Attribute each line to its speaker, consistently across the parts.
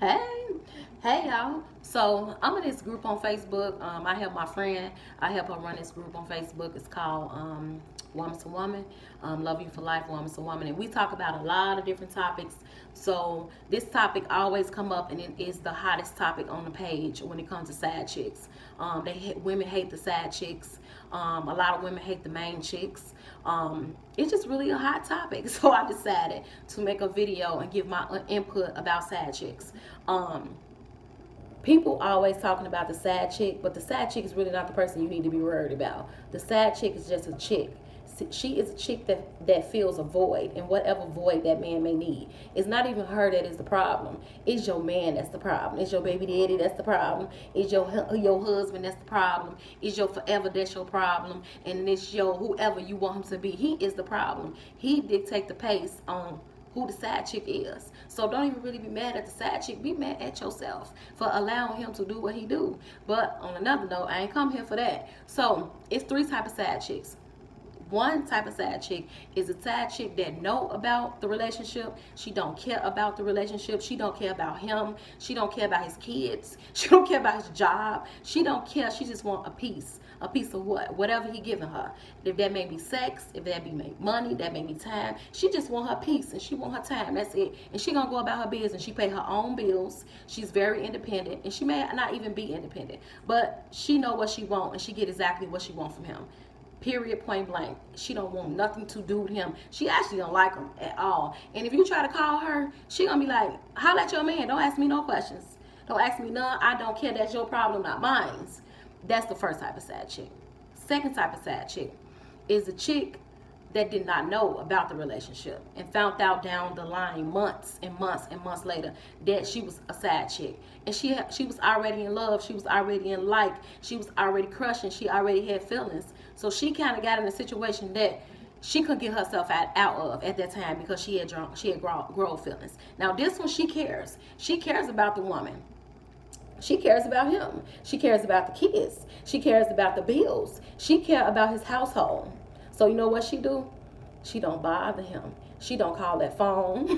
Speaker 1: Hey, hey y'all. So I'm in this group on Facebook. I help my friend. I help her run this group on Facebook. It's called Woman to Woman, Love You for Life, Woman to Woman, and we talk about a lot of different topics. So this topic always come up, and it is the hottest topic on the page when it comes to side chicks. Women hate the side chicks. A lot of women hate the main chicks. It's just really a hot topic. So I decided to make a video and give my input about side chicks. Um, People always talking about the side chick, but the side chick is really not the person you need to be worried about. The side chick is just a chick. She is a chick that fills a void, and whatever void that man may need. It's not even her that is the problem. It's your man that's the problem. It's your baby daddy that's the problem. It's your husband that's the problem. It's your forever that's your problem. And it's your whoever you want him to be. He is the problem. He dictate the pace on who the side chick is. So don't even really be mad at the side chick. Be mad at yourself for allowing him to do what he do. But on another note, I ain't come here for that. So it's three types of side chicks. One type of side chick is a side chick that know about the relationship. She don't care about the relationship. She don't care about him. She don't care about his kids. She don't care about his job. She don't care. She just want a piece. A piece of what? Whatever he giving her. If that may be sex, if that be money, that may be time. She just want her piece and she want her time. That's it. And she gonna go about her business. She pay her own bills. She's very independent, and she may not even be independent, but she know what she want and she get exactly what she want from him. Period, point blank. She don't want nothing to do with him. She actually don't like him at all. And if you try to call her, she gonna be like, holla at your man. Don't ask me no questions. Don't ask me none. I don't care. That's your problem, not mine. That's the first type of sad chick. Second type of sad chick is a chick that did not know about the relationship and found out down the line months and months and months later that she was a side chick, and she was already in love, she was already in like, she was already crushing, she already had feelings. So she kind of got in a situation that she couldn't get herself out of at that time because she had grown feelings. Now this one, she cares about the woman. She cares about him. She cares about the kids. She cares about the bills. She cares about his household. So you know what she do? She don't bother him. She don't call that phone.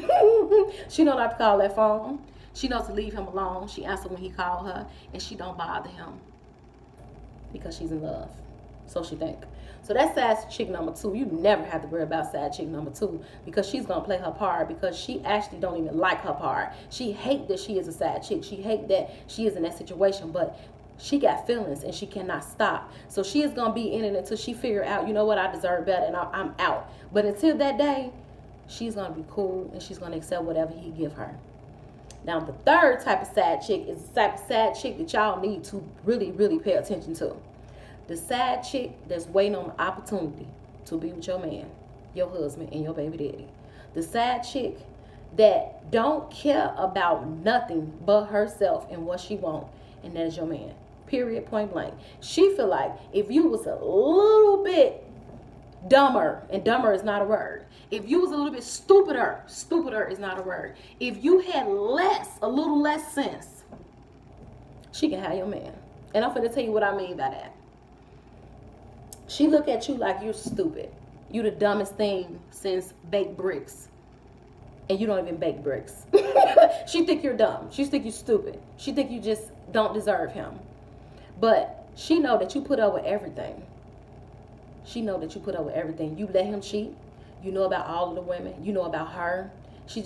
Speaker 1: She don't have to call that phone. She knows to leave him alone. She answers when he call her, and she don't bother him because she's in love. So she think. So that's side chick number two. You never have to worry about side chick number two because she's gonna play her part because she actually don't even like her part. She hate that she is a side chick. She hate that she is in that situation, but she got feelings and she cannot stop. So she is gonna be in it until she figure out, you know what, I deserve better and I'm out. But until that day, she's gonna be cool and she's gonna accept whatever he give her. Now the third type of side chick is the type of side chick that y'all need to really, really pay attention to. The side chick that's waiting on the opportunity to be with your man, your husband, and your baby daddy. The side chick that don't care about nothing but herself and what she want, and that is your man. Period, point blank. She feel like if you was a little bit dumber, and dumber is not a word. If you was a little bit stupider, stupider is not a word. If you had a little less sense, she can have your man. And I'm finna tell you what I mean by that. She look at you like you're stupid. You the dumbest thing since baked bricks. And you don't even bake bricks. She think you're dumb. She think you're stupid. She think you just don't deserve him. But she know that you put up with everything. She know that you put up with everything. You let him cheat. You know about all of the women. You know about her. She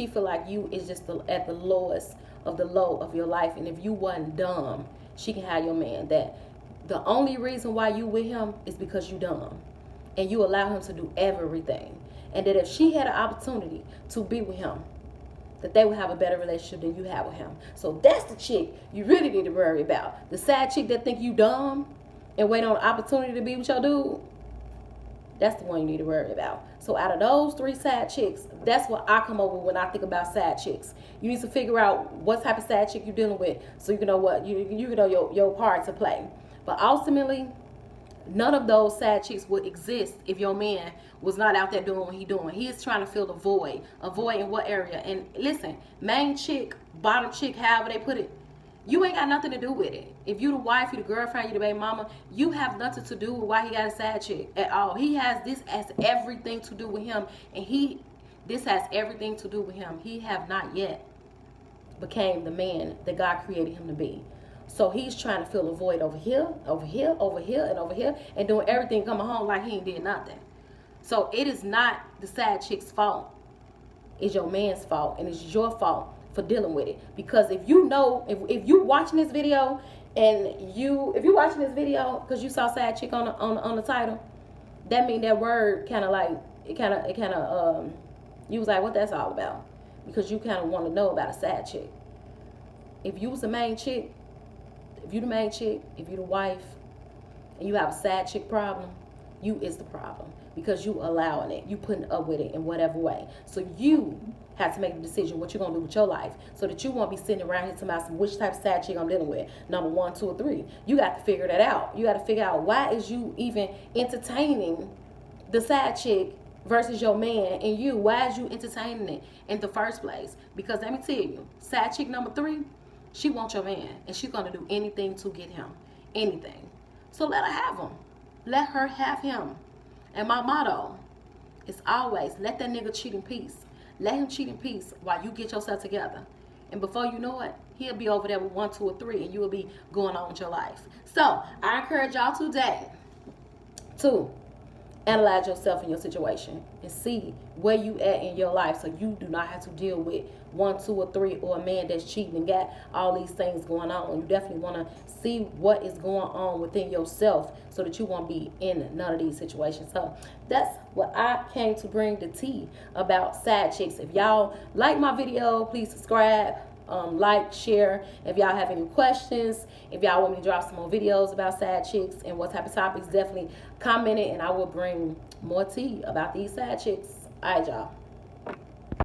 Speaker 1: feel like you is just at the lowest of the low of your life. And if you wasn't dumb, she can have your man. That the only reason why you with him is because you dumb. And you allow him to do everything. And that if she had an opportunity to be with him, that they would have a better relationship than you have with him. So that's the chick you really need to worry about. The side chick that think you dumb and wait on an opportunity to be with your dude, that's the one you need to worry about. So out of those three side chicks, that's what I come up with when I think about side chicks. You need to figure out what type of side chick you're dealing with so you can know what you can know your part to play. But ultimately, none of those side chicks would exist if your man was not out there doing what he doing. He is trying to fill the void. A void in what area? And listen, main chick, bottom chick, however they put it, you ain't got nothing to do with it. If you the wife, you the girlfriend, you the baby mama, you have nothing to do with why he got a side chick at all. He has this as everything to do with him, and this has everything to do with him. He have not yet became the man that God created him to be. So he's trying to fill a void over here, over here, over here, and over here, and doing everything coming home like he ain't did nothing. So it is not the side chick's fault. It's your man's fault, and it's your fault for dealing with it. Because if you know, if you watching this video, and if you watching this video because you saw side chick on the title, that mean that word kind of like it kind of you was like, what that's all about, because you kind of want to know about a side chick. If you was the main chick, if you the main chick, if you the wife, and you have a side chick problem, you is the problem, because you allowing it, you putting up with it in whatever way. So you have to make a decision what you're gonna do with your life, so that you won't be sitting around here talking about which type of side chick I'm dealing with, number 1, 2, or 3. You got to figure that out. You got to figure out, why is you even entertaining the side chick versus your man, and you, why is you entertaining it in the first place? Because let me tell you, side chick number 3, she wants your man, and she's gonna do anything to get him, anything. So let her have him. Let her have him. And my motto is always, let that nigga cheat in peace. Let him cheat in peace while you get yourself together. And before you know it, he'll be over there with 1, 2, or 3, and you will be going on with your life. So I encourage y'all today to analyze yourself and your situation and see where you at in your life, so you do not have to deal with 1, 2, or 3, or a man that's cheating and got all these things going on. You definitely want to see what is going on within yourself, so that you won't be in none of these situations. So that's what I came to bring the tea about side chicks. If y'all like my video, please subscribe, like, share. If y'all have any questions, if y'all want me to drop some more videos about side chicks and what type of topics, definitely comment it, and I will bring more tea about these side chicks. All right, y'all.